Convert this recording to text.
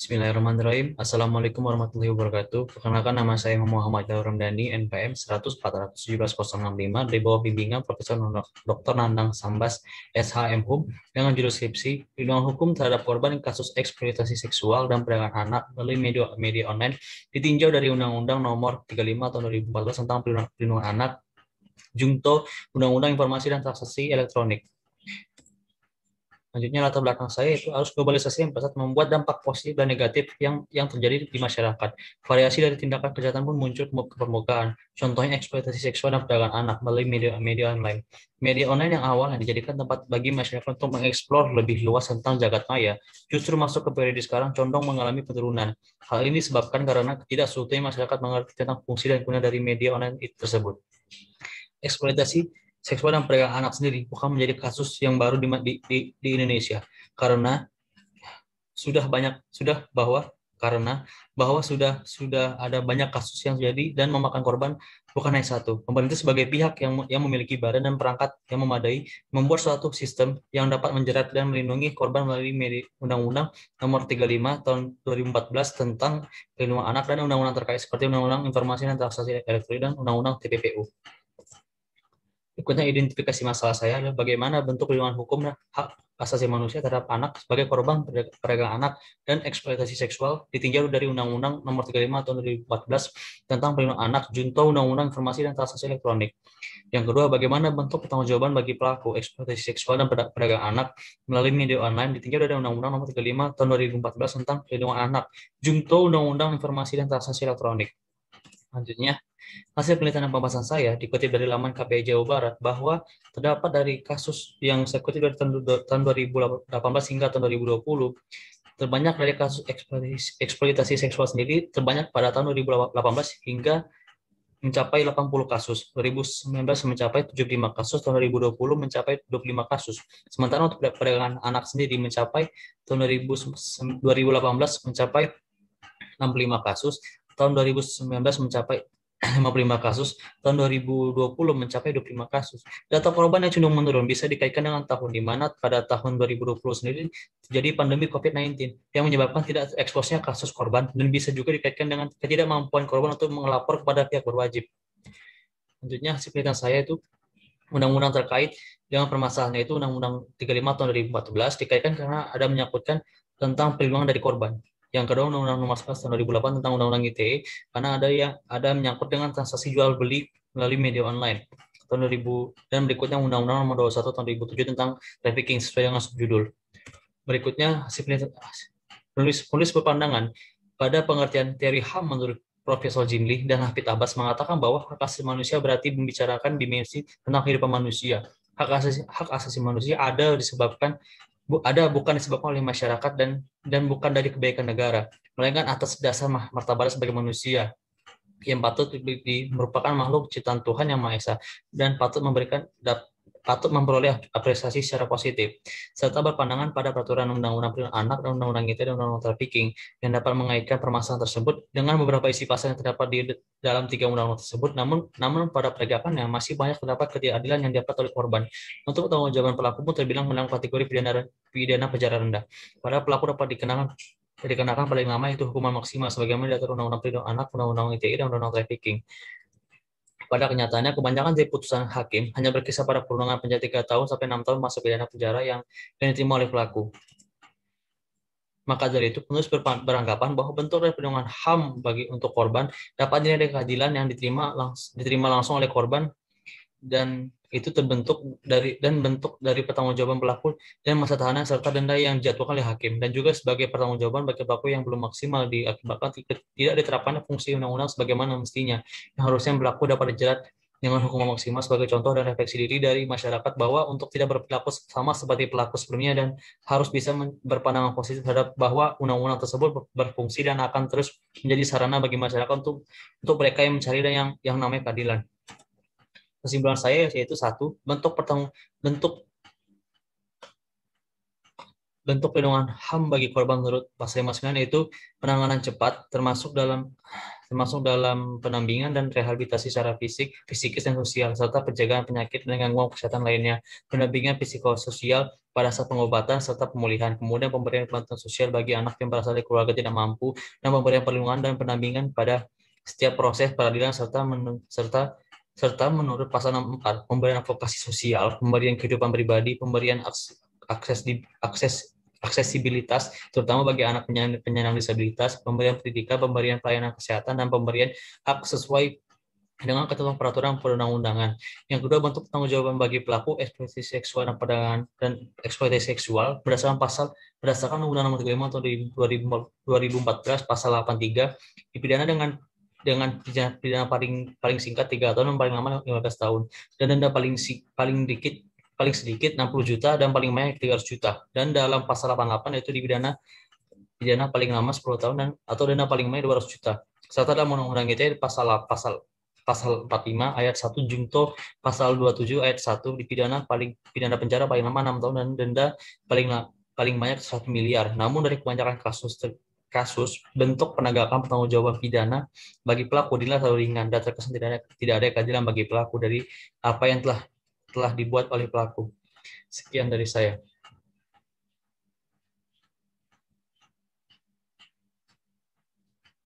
Bismillahirrahmanirrahim. Assalamualaikum warahmatullahi wabarakatuh. Perkenalkan, nama saya Muhammad Ramdhani, NPM 100417065, dari bawah bimbingan Profesor Dr. Nandang Sambas, SHM Hum, dengan judul skripsi Perlindungan Hukum Terhadap Korban Kasus Eksploitasi Seksual dan Perdagangan Anak melalui media online, ditinjau dari Undang-Undang Nomor 35 Tahun 2014 tentang Perlindungan Anak, Junto Undang-Undang Informasi dan Transaksi Elektronik. Selanjutnya, latar belakang saya itu arus globalisasi yang pesat membuat dampak positif dan negatif yang terjadi di masyarakat. Variasi dari tindakan kejahatan pun muncul ke permukaan. Contohnya eksploitasi seksual dan perdagangan anak melalui media online. Media online yang awalnya dijadikan tempat bagi masyarakat untuk mengeksplor lebih luas tentang jagat maya, justru masuk ke periode sekarang condong mengalami penurunan. Hal ini disebabkan karena tidak seutuhnya masyarakat mengerti tentang fungsi dan guna dari media online tersebut. Eksploitasi seksual dan perdagangan anak sendiri bukan menjadi kasus yang baru di Indonesia, karena sudah ada banyak kasus yang terjadi dan memakan korban bukan hanya satu. Pemerintah sebagai pihak yang memiliki badan dan perangkat yang memadai membuat suatu sistem yang dapat menjerat dan melindungi korban melalui Undang-Undang Nomor 35 Tahun 2014 tentang Perlindungan Anak dan undang-undang terkait seperti Undang-Undang Informasi dan Transaksi Elektronik dan Undang-Undang TPPU. Berikutnya, identifikasi masalah saya adalah bagaimana bentuk perlindungan hukum dan hak asasi manusia terhadap anak sebagai korban perdagangan anak dan eksploitasi seksual ditinjau dari Undang-Undang Nomor 35 Tahun 2014 tentang Perlindungan Anak, Junto Undang-Undang Informasi dan Transaksi Elektronik. Yang kedua, bagaimana bentuk pertanggungjawaban bagi pelaku eksploitasi seksual dan perdagangan anak melalui media online ditinjau dari Undang-Undang Nomor 35 Tahun 2014 tentang Perlindungan Anak, Junto Undang-Undang Informasi dan Transaksi Elektronik. Selanjutnya, hasil penelitian dan pembahasan saya dikutip dari laman KPI Jawa Barat bahwa terdapat dari kasus yang saya kutip dari tahun 2018 hingga tahun 2020, terbanyak dari kasus eksploitasi seksual sendiri terbanyak pada tahun 2018 hingga mencapai 80 kasus, 2019 mencapai 75 kasus, tahun 2020 mencapai 25 kasus. Sementara untuk perdagangan anak sendiri mencapai tahun 2018 mencapai 65 kasus, tahun 2019 mencapai 55 kasus, tahun 2020 mencapai 25 kasus. Data korban yang cenderung menurun bisa dikaitkan dengan tahun di mana pada tahun 2020 sendiri terjadi pandemi COVID-19 yang menyebabkan tidak eksposnya kasus korban, dan bisa juga dikaitkan dengan ketidakmampuan korban untuk melapor kepada pihak berwajib. Selanjutnya, hasil penelitian saya itu undang-undang terkait dengan permasalahannya itu Undang-Undang 35 tahun 2014 dikaitkan karena ada menyangkutkan tentang perlindungan dari korban. Yang kedua, Undang-Undang Nomor 11 tahun 2008 tentang Undang-Undang ITE karena ada menyangkut dengan transaksi jual beli melalui media online tahun 2000, dan berikutnya Undang-Undang Nomor 21 tahun 2007 tentang trafficking sesuai dengan subjudul. Berikutnya, penulis berpandangan pada pengertian teori HAM menurut Profesor Jinli dan Hafid Abbas mengatakan bahwa hak asasi manusia berarti membicarakan dimensi tentang kehidupan manusia. Hak asasi manusia ada bukan disebabkan oleh masyarakat dan bukan dari kebaikan negara, melainkan atas dasar martabat sebagai manusia yang patut merupakan makhluk ciptaan Tuhan Yang Maha Esa dan patut memperoleh apresiasi secara positif, serta berpandangan pada peraturan undang-undang perlindungan anak dan undang-undang ITE dan undang-undang trafficking yang dapat mengaitkan permasalahan tersebut dengan beberapa isi pasal yang terdapat di dalam 3 undang-undang tersebut. Namun pada penegakannya masih banyak terdapat ketidakadilan yang didapat oleh korban. Untuk pertanggungjawaban pelaku pun terbilang dalam kategori pidana penjara rendah. Padahal pelaku dapat dikenakan paling lama itu hukuman maksimal sebagaimana diatur Undang-Undang Perlindungan Anak, Undang-Undang ITE dan Undang-Undang Trafficking. Pada kenyataannya, kebanyakan dari putusan hakim hanya berkisar pada kurungan penjara 3 tahun sampai 6 tahun masa pidana penjara yang diterima oleh pelaku. Maka dari itu, penulis beranggapan bahwa bentuk dari perlindungan HAM untuk korban dapat dinilai keadilan yang diterima langsung oleh korban, dan itu bentuk dari pertanggungjawaban pelaku dan masa tahanan serta denda yang dijatuhkan oleh hakim, dan juga sebagai pertanggungjawaban bagi pelaku yang belum maksimal diakibatkan tidak diterapkannya fungsi undang-undang sebagaimana mestinya, yang harusnya pelaku dapat dijerat dengan hukuman maksimal sebagai contoh dan refleksi diri dari masyarakat bahwa untuk tidak berperilaku sama seperti pelaku sebelumnya, dan harus bisa berpandangan positif terhadap bahwa undang-undang tersebut berfungsi dan akan terus menjadi sarana bagi masyarakat untuk mereka yang mencari dan yang namanya keadilan. Kesimpulan saya yaitu satu, bentuk bentuk perlindungan HAM bagi korban menurut Pasal 59 yaitu penanganan cepat termasuk dalam pendampingan dan rehabilitasi secara fisik, psikis dan sosial serta pencegahan penyakit dan gangguan kesehatan lainnya, pendampingan psikososial pada saat pengobatan serta pemulihan, kemudian pemberian bantuan sosial bagi anak yang berasal dari keluarga tidak mampu dan pemberian perlindungan dan pendampingan pada setiap proses peradilan serta menurut pasal 64 pemberian advokasi sosial, pemberian kehidupan pribadi, pemberian aksesibilitas terutama bagi anak penyandang disabilitas, pemberian pendidikan, pemberian pelayanan kesehatan dan pemberian hak sesuai dengan ketentuan peraturan perundang-undangan. Yang kedua, bentuk pertanggungjawaban bagi pelaku eksploitasi seksual dan perdagangan dan eksploitasi seksual berdasarkan Undang-Undang Nomor 35 tahun 2014 pasal 83 dipidana dengan pidana paling paling singkat 3 tahun dan paling lama 15 tahun dan denda paling sedikit 60 juta dan paling banyak 300 juta. Dan dalam pasal 88 yaitu pidana pidana paling lama 10 tahun dan atau denda paling banyak 200 juta. Serta dalam Undang-Undang ITE pasal pasal pasal 45 ayat 1 junto pasal 27 ayat 1 pidana penjara paling lama 6 tahun dan denda paling paling banyak 1 miliar. Namun dari kebanyakan kasus bentuk penegakan pertanggungjawaban pidana bagi pelaku dinilai terlalu ringan dan terkesan tidak ada keadilan bagi pelaku dari apa yang telah dibuat oleh pelaku. Sekian dari saya.